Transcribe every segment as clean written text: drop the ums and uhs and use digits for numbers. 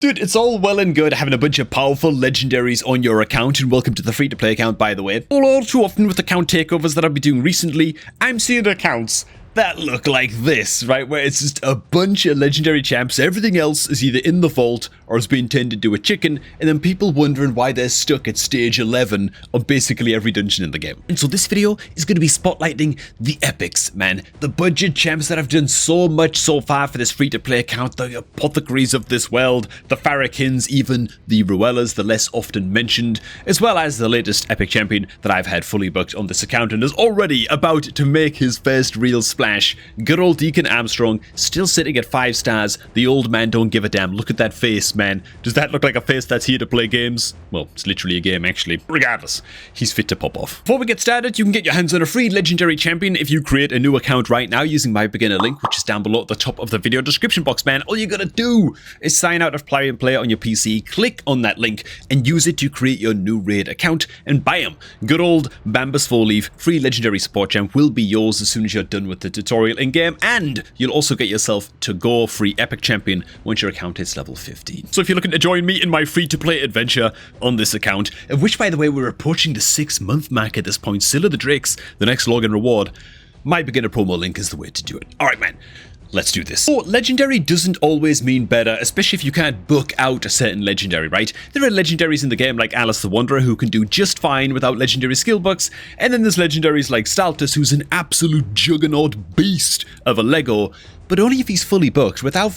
Dude, it's all well and good having a bunch of powerful legendaries on your account, and welcome to the free-to-play account, by the way. All too often with account takeovers that I've been doing recently, I'm seeing accounts that look like this, right? Where it's just a bunch of legendary champs, everything else is either in the vault or has been turned into a chicken, and then people wondering why they're stuck at stage 11 of basically every dungeon in the game. And so this video is going to be spotlighting the epics, man. The budget champs that have done so much so far for this free-to-play account, the apothecaries of this world, the Farrakins, even the Ruellas, the less often mentioned, as well as the latest epic champion that I've had fully booked on this account and is already about to make his first real splash. Good old Deacon Armstrong, still sitting at 5 stars. The old man don't give a damn. Look at that face, man. Does that look like a face that's here to play games? Well, it's literally a game, actually. Regardless, he's fit to pop off. Before we get started, you can get your hands on a free legendary champion if you create a new account right now using my beginner link, which is down below at the top of the video description box, man. All you gotta do is sign out of Play and Play on your PC, click on that link, and use it to create your new raid account, and bam! Good old Bambus 4-leaf free legendary support champ will be yours as soon as you're done with the tutorial in-game, and you'll also get yourself to go free epic champion once your account hits level 15. So if you're looking to join me in my free-to-play adventure on this account, of which, by the way, we're approaching the 6-month mark at this point, still of the Drakes, the next login reward, my beginner promo link is the way to do it. Alright, man. Let's do this. So, legendary doesn't always mean better, especially if you can't book out a certain legendary, right? There are legendaries in the game like Alice the Wanderer who can do just fine without legendary skill books, and then there's legendaries like Staltus who's an absolute juggernaut beast of a Lego, but only if he's fully booked. Without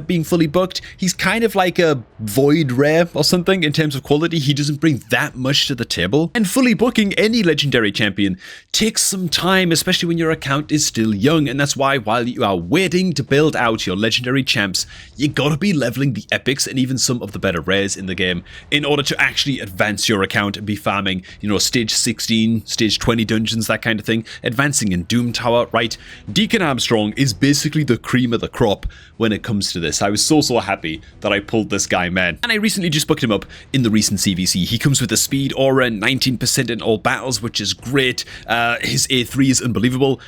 being fully booked, he's kind of like a void rare or something in terms of quality. He doesn't bring that much to the table. And fully booking any legendary champion takes some time, especially when your account is still young, and that's why while you are waiting to build out your legendary champs, you gotta be leveling the epics and even some of the better rares in the game in order to actually advance your account and be farming, you know, stage 16, stage 20 dungeons, that kind of thing, advancing in Doom Tower, right? Deacon Armstrong is basically the cream of the crop when it comes to this. I was so happy that I pulled this guy, man. And I recently just booked him up in the recent CVC. He comes with a speed aura, 19% in all battles, which is great. His A3 is unbelievable.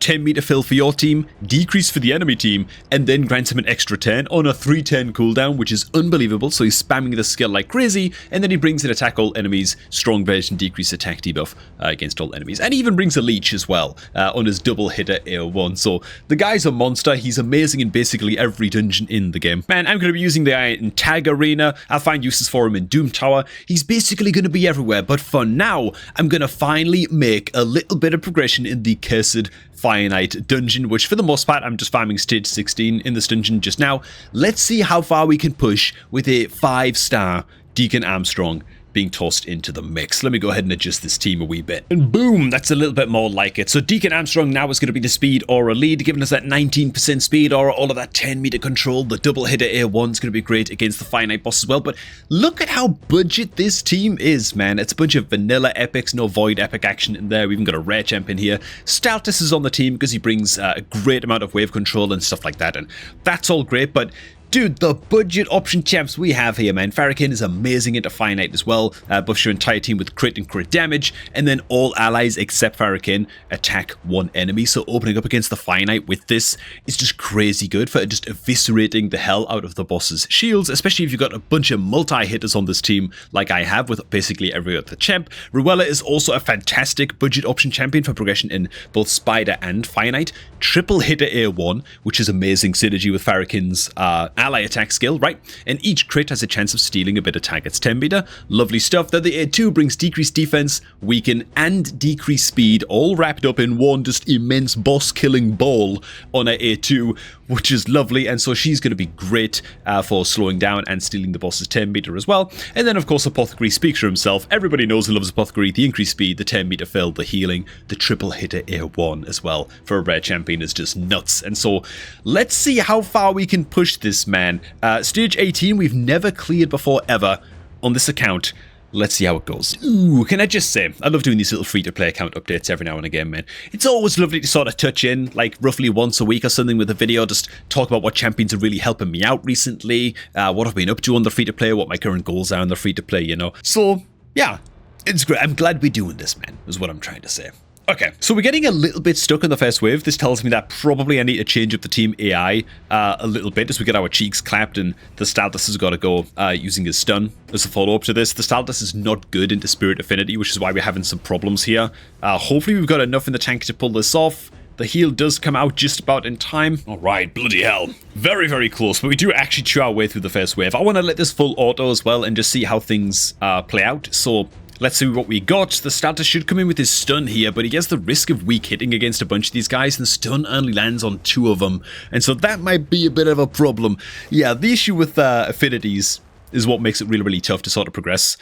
10 meter fill for your team, decrease for the enemy team, and then grants him an extra 10 on a 3-10 cooldown, which is unbelievable. So he's spamming the skill like crazy, and then he brings in attack all enemies, strong version, decrease attack debuff against all enemies, and he even brings a leech as well on his double hitter AO1. So the guy's a monster. He's amazing in basically every dungeon in the game. Man, I'm going to be using the guy in Tag Arena. I'll find uses for him in Doom Tower. He's basically going to be everywhere, but for now, I'm going to finally make a little bit of progression in the Cursed Finite dungeon, which for the most part I'm just farming stage 16 in this dungeon just now. Let's see how far we can push with a 5-star Deacon Armstrong being tossed into the mix. Let me go ahead and adjust this team a wee bit. And boom, that's a little bit more like it. So Deacon Armstrong now is going to be the speed aura lead, giving us that 19% speed aura, all of that 10 meter control. The double hitter A1 is going to be great against the finite boss as well. But look at how budget this team is, man. It's a bunch of vanilla epics, no void epic action in there. We've even got a rare champ in here. Staltus is on the team because he brings a great amount of wave control and stuff like that. And that's all great, but dude, the budget option champs we have here, man. Farrakin is amazing into Finite as well. Buffs your entire team with crit and crit damage. And then all allies except Farrakin attack one enemy. So opening up against the Finite with this is just crazy good for just eviscerating the hell out of the boss's shields, especially if you've got a bunch of multi-hitters on this team like I have with basically every other champ. Ruella is also a fantastic budget option champion for progression in both Spider and Finite. Triple hitter A1, which is amazing synergy with Farrakin's ally attack skill, right? And each crit has a chance of stealing a bit of target's 10 meter. Lovely stuff. Then the A2 brings decreased defense, weaken, and decreased speed, all wrapped up in one just immense boss-killing ball on a A2, which is lovely. And so she's going to be great for slowing down and stealing the boss's 10 meter as well. And then, of course, Apothecary speaks for himself. Everybody knows and loves Apothecary. The increased speed, the 10 meter fill, the healing, the triple hitter A1 as well for a rare champion is just nuts. And so let's see how far we can push this, man. Stage 18 we've never cleared before ever on this account. Let's see how it goes. Ooh, can I just say, I love doing these little free-to-play account updates every now and again, man. It's always lovely to sort of touch in, like roughly once a week or something with a video, just talk about what champions are really helping me out recently, what I've been up to on the free-to-play, what my current goals are on the free-to-play, you know. So, yeah, it's great. I'm glad we're doing this, man, is what I'm trying to say. Okay, so we're getting a little bit stuck on the first wave. This tells me that probably I need to change up the team AI a little bit as we get our cheeks clapped, and the Staltus has got to go using his stun as a follow-up to this. The Staltus is not good into Spirit Affinity, which is why we're having some problems here. Hopefully we've got enough in the tank to pull this off. The heal does come out just about in time. All right, bloody hell. Very, very close, but we do actually chew our way through the first wave. I want to let this full auto as well and just see how things play out. So let's see what we got. The Staltus should come in with his stun here, but he has the risk of weak hitting against a bunch of these guys, and stun only lands on 2 of them. And so that might be a bit of a problem. Yeah, the issue with affinities is what makes it really, really tough to sort of progress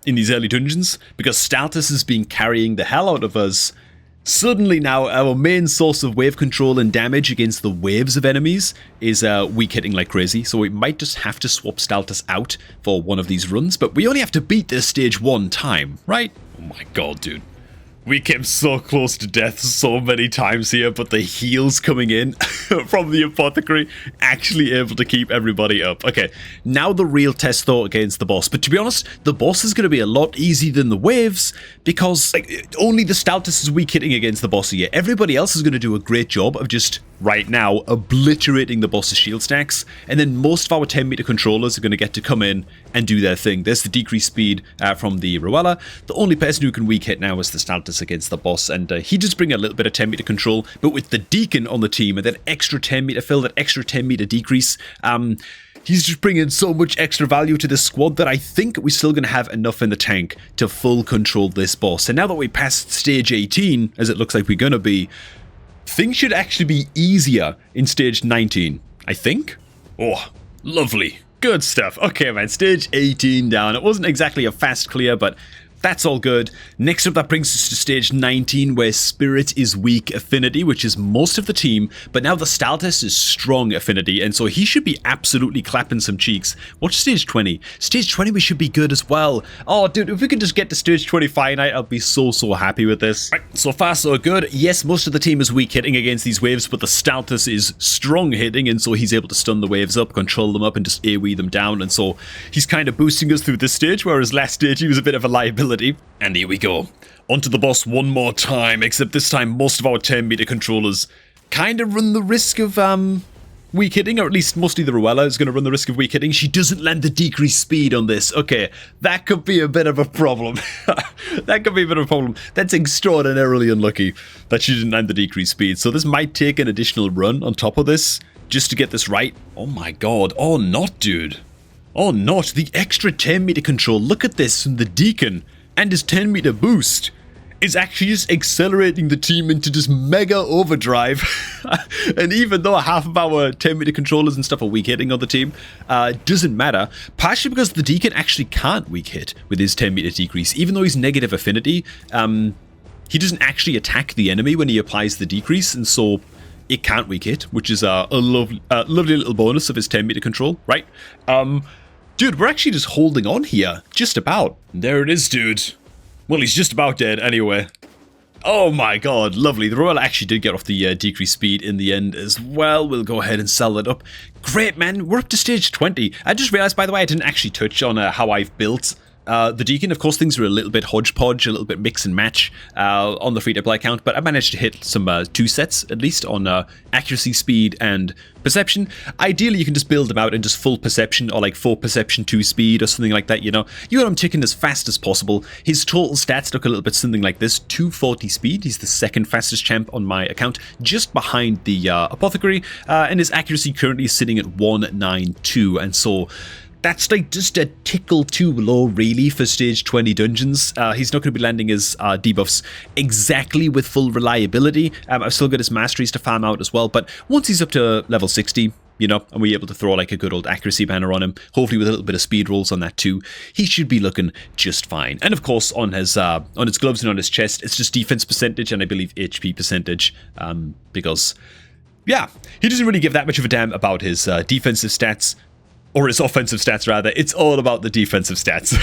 in these early dungeons, because Staltus has been carrying the hell out of us. Suddenly now, our main source of wave control and damage against the waves of enemies is weak hitting like crazy, so we might just have to swap Staltus out for one of these runs, but we only have to beat this stage 1 time, right? Oh my god, dude. We came so close to death so many times here, but the heals coming in from the apothecary actually able to keep everybody up. Okay, now the real test though against the boss. But to be honest, the boss is going to be a lot easier than the waves because only the Staltus is weak hitting against the boss here. Everybody else is going to do a great job of just right now obliterating the boss's shield stacks, and then most of our 10-meter controllers are going to get to come in and do their thing. There's the decreased speed from the Ruella. The only person who can weak hit now is the Staltus against the boss, and he just bring a little bit of 10-meter control, but with the Deacon on the team and that extra 10-meter fill, that extra 10-meter decrease, he's just bringing so much extra value to this squad that I think we're still going to have enough in the tank to full control this boss. And now that we passed stage 18, as it looks like we're going to be, things should actually be easier in stage 19, I think. Oh, lovely. Good stuff. Okay, man, stage 18 down. It wasn't exactly a fast clear, but that's all good. Next up, that brings us to stage 19, where Spirit is weak affinity, which is most of the team, but now the Staltus is strong affinity, and so he should be absolutely clapping some cheeks. Watch stage 20. Stage 20, we should be good as well. Oh, dude, if we can just get to stage 25, I'll be so happy with this. Right, so far, so good. Yes, most of the team is weak hitting against these waves, but the Staltus is strong hitting, and so he's able to stun the waves up, control them up, and just AoE them down, and so he's kind of boosting us through this stage, whereas last stage he was a bit of a liability. And here we go. Onto the boss one more time, except this time most of our 10-meter controllers kind of run the risk of weak hitting, or at least mostly the Ruella is going to run the risk of weak hitting. She doesn't land the decreased speed on this. Okay, that could be a bit of a problem. That could be a bit of a problem. That's extraordinarily unlucky that she didn't land the decreased speed. So this might take an additional run on top of this just to get this right. Oh my god. Oh, not, dude. Oh, not. The extra 10-meter control. Look at this from the Deacon. And his 10-meter boost is actually just accelerating the team into just mega overdrive. And even though half of our 10-meter controllers and stuff are weak hitting on the team, doesn't matter. Partially because the Deacon actually can't weak hit with his 10-meter decrease. Even though he's negative affinity, he doesn't actually attack the enemy when he applies the decrease. And so it can't weak hit, which is a lovely little bonus of his 10-meter control, right? Dude, we're actually just holding on here. Just about. There it is, dude. Well, he's just about dead anyway. Oh my god, lovely. The Royal actually did get off the decreased speed in the end as well. We'll go ahead and sell that up. Great, man. We're up to stage 20. I just realized, by the way, I didn't actually touch on how I've built the Deacon. Of course, things are a little bit hodgepodge, a little bit mix and match on the free-to-play account, but I managed to hit some 2 sets, at least, on accuracy, speed, and perception. Ideally, you can just build them out in just full perception, or like 4 perception, 2 speed, or something like that, you know? You got him ticking as fast as possible. His total stats look a little bit something like this. 240 speed. He's the 2nd fastest champ on my account, just behind the Apothecary, and his accuracy currently is sitting at 192, and so that's like just a tickle too low, really, for stage 20 dungeons. He's not going to be landing his debuffs exactly with full reliability. I've still got his masteries to farm out as well, but once he's up to level 60, you know, and we're able to throw like a good old accuracy banner on him, hopefully with a little bit of speed rolls on that too, he should be looking just fine. And of course, on his gloves and on his chest, it's just defense percentage and I believe HP percentage, because, yeah, he doesn't really give that much of a damn about his defensive stats, or his offensive stats, rather. It's all about the defensive stats,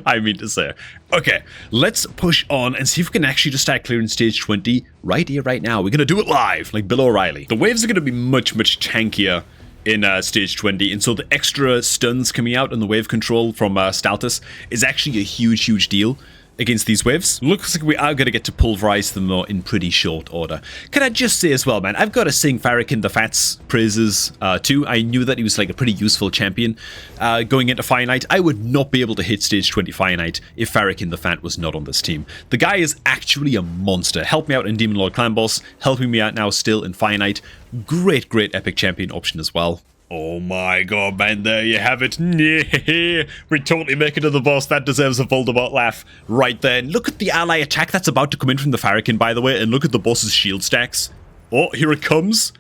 I mean to say. Okay, let's push on and see if we can actually just start clearing stage 20 right here, right now. We're going to do it live, like Bill O'Reilly. The waves are going to be much tankier in stage 20, and so the extra stuns coming out on the wave control from Staltus is actually a huge deal. against these waves. Looks like we are going to get to pulverize them though in pretty short order. Can I just say as well, man, I've got to sing Farrakhan the Fat's praises too. I knew that he was like a pretty useful champion going into Finite. I would not be able to hit stage 20 Finite if Farrakhan the Fat was not on this team. The guy is actually a monster. Helped me out in Demon Lord Clan Boss, helping me out now still in Finite. Great epic champion option as well. Oh my god, man, there you have it. We totally make it to the boss. That deserves a Voldemort laugh right there. And look at the ally attack that's about to come in from the Farrakhan, by the way, and look at the boss's shield stacks. Oh, here it comes.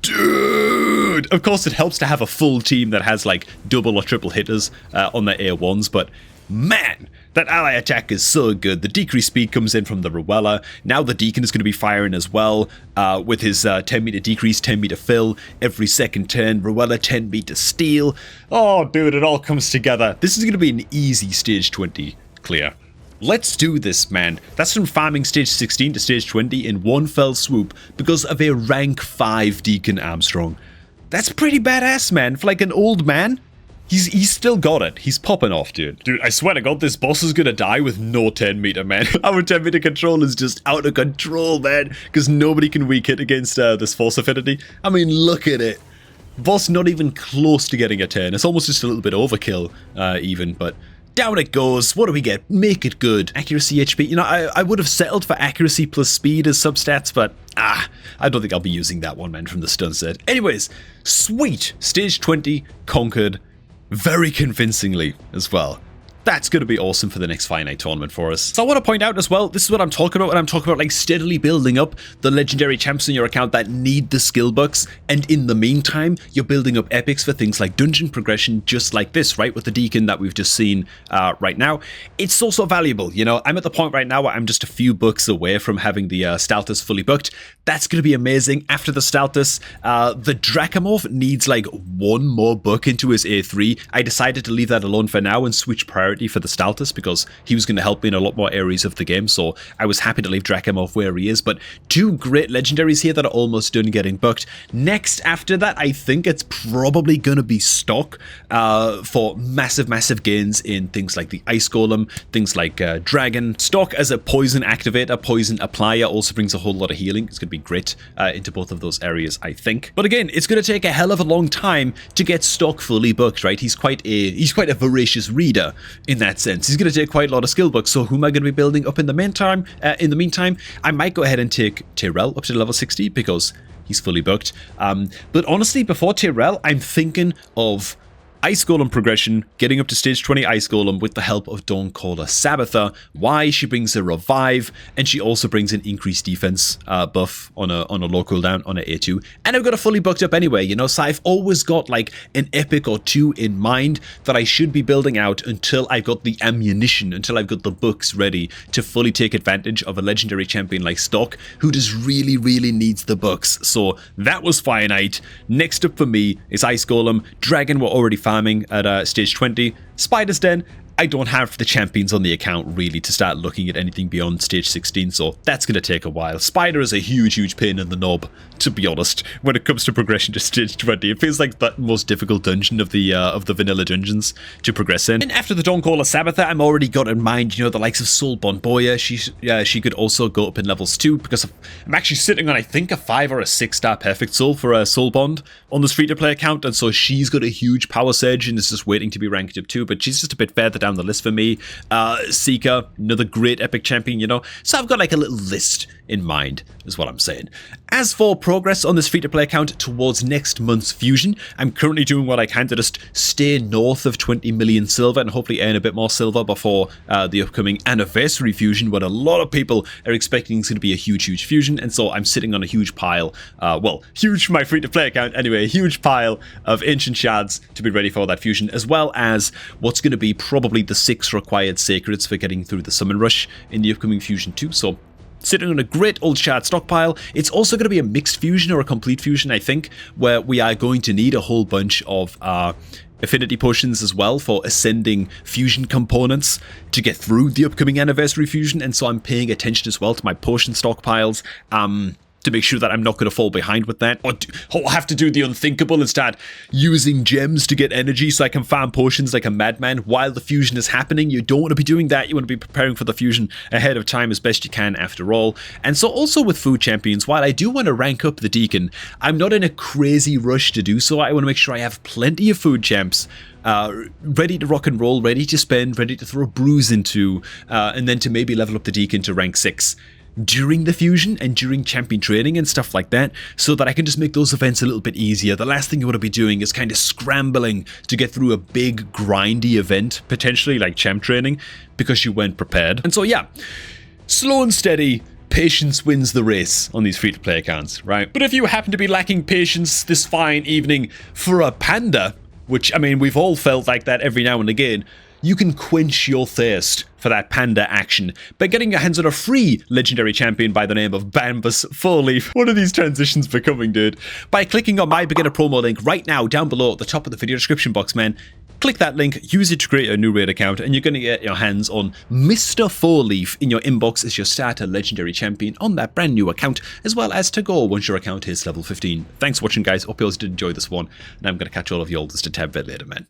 Dude! Of course, it helps to have a full team that has, like, double or triple hitters on their A1s, but man, that ally attack is so good. The decreased speed comes in from the Ruella. Now the Deacon is going to be firing as well with his 10 meter decrease, 10 meter fill every second turn. Ruella 10 meter steal. Oh, dude, it all comes together. This is going to be an easy stage 20 clear. Let's do this, man. That's from farming stage 16 to stage 20 in one fell swoop because of a rank 5 Deacon Armstrong. That's pretty badass, man. For like an old man. He's still got it. He's popping off, dude. Dude, I swear to God, this boss is gonna die with no 10 meter, man. Our 10 meter control is just out of control, man. Because nobody can weak hit against this force affinity. I mean, look at it. Boss not even close to getting a 10. It's almost just a little bit overkill, even, but down it goes. What do we get? Make it good. Accuracy, HP. You know, I would have settled for accuracy plus speed as substats, but I don't think I'll be using that one, man, from the stun set. Anyways, sweet. Stage 20 conquered. Very convincingly as well. That's going to be awesome for the next Finite tournament for us. So I want to point out as well, this is what I'm talking about when I'm talking about like steadily building up the legendary champs in your account that need the skill bucks, and in the meantime, you're building up epics for things like dungeon progression, just like this, right? With the Deacon that we've just seen right now. It's also valuable, you know. I'm at the point right now where I'm just a few bucks away from having the Staltus fully booked. That's going to be amazing. After the Staltus, the Dracomorph needs like one more book into his A3. I decided to leave that alone for now and switch priority for the Staltus because he was going to help me in a lot more areas of the game, so I was happy to leave Dracomorph where he is. But two great legendaries here that are almost done getting booked. Next after that, I think it's probably going to be Stock for massive gains in things like the Ice Golem, things like Dragon. Stock as a poison activator, poison applier also brings a whole lot of healing. It's going to be great into both of those areas, I think. But again, it's going to take a hell of a long time to get Stock fully booked, right? He's quite a voracious reader in that sense. He's going to take quite a lot of skill books. So who am I going to be building up in the meantime? I might go ahead and take Tyrell up to level 60 because he's fully booked. But honestly, before Tyrell, I'm thinking of Ice Golem progression, getting up to stage 20 Ice Golem with the help of Dawncaller Sabbather. Why? She brings a revive, and she also brings an increased defense buff on a low cooldown on an A2. And I've got a fully booked up anyway, you know, so I've always got like an epic or two in mind that I should be building out until I've got the ammunition, until I've got the books ready to fully take advantage of a legendary champion like Stock, who just really needs the books. So that was Finite. Next up for me is Ice Golem. Dragon we're already farming at stage 20. Spider's Den, I don't have the champions on the account really to start looking at anything beyond stage 16, so that's going to take a while. Spider is a huge pain in the knob, to be honest, when it comes to progression to stage 20. It feels like the most difficult dungeon of the vanilla dungeons to progress in. And after the Dawncaller Sabbather, I'm already got in mind, you know, the likes of Soulbond Boya. She could also go up in levels 2 because I'm actually sitting on, I think, a 5 or a 6 star perfect soul for a Soulbond on this free-to-play account, and so she's got a huge power surge and is just waiting to be ranked up too, but she's just a bit further down the list for me. Seeker, another great epic champion, you know, so I've got like a little list in mind, is what I'm saying. As for progress on this free-to-play account towards next month's fusion, I'm currently doing what I can to just stay north of 20 million silver and hopefully earn a bit more silver before the upcoming anniversary fusion, what a lot of people are expecting is going to be a huge fusion, and so I'm sitting on a huge pile, well, huge for my free-to-play account anyway, a huge pile of ancient shards to be ready for that fusion, as well as what's going to be probably the 6 required sacreds for getting through the summon rush in the upcoming fusion too. So sitting on a great old shard stockpile. It's also going to be a mixed fusion or a complete fusion, I think, where we are going to need a whole bunch of affinity potions as well for ascending fusion components to get through the upcoming anniversary fusion, and so I'm paying attention as well to my potion stockpiles. to make sure that I'm not going to fall behind with that, or have to do the unthinkable and start using gems to get energy so I can farm potions like a madman while the fusion is happening. You don't want to be doing that. You want to be preparing for the fusion ahead of time as best you can after all. And so also with food champions, while I do want to rank up the Deacon, I'm not in a crazy rush to do so. I want to make sure I have plenty of food champs ready to rock and roll, ready to spend, ready to throw brews into, and then to maybe level up the Deacon to rank 6 during the fusion and during champion training and stuff like that, so that I can just make those events a little bit easier. The last thing you want to be doing is kind of scrambling to get through a big grindy event, potentially like champ training, because you weren't prepared. And so yeah, slow and steady, patience wins the race on these free-to-play accounts, right? But if you happen to be lacking patience this fine evening for a panda, which, I mean, we've all felt like that every now and again, you can quench your thirst for that panda action by getting your hands on a free legendary champion by the name of Bambus 4-Leaf. What are these transitions becoming, dude? By clicking on my beginner promo link right now down below at the top of the video description box, man. Click that link, use it to create a new raid account, and you're going to get your hands on Mr. 4-Leaf in your inbox as your starter legendary champion on that brand new account, as well as to go once your account is level 15. Thanks for watching, guys. Hope you all did enjoy this one, and I'm going to catch all of you all just a tad bit later, man.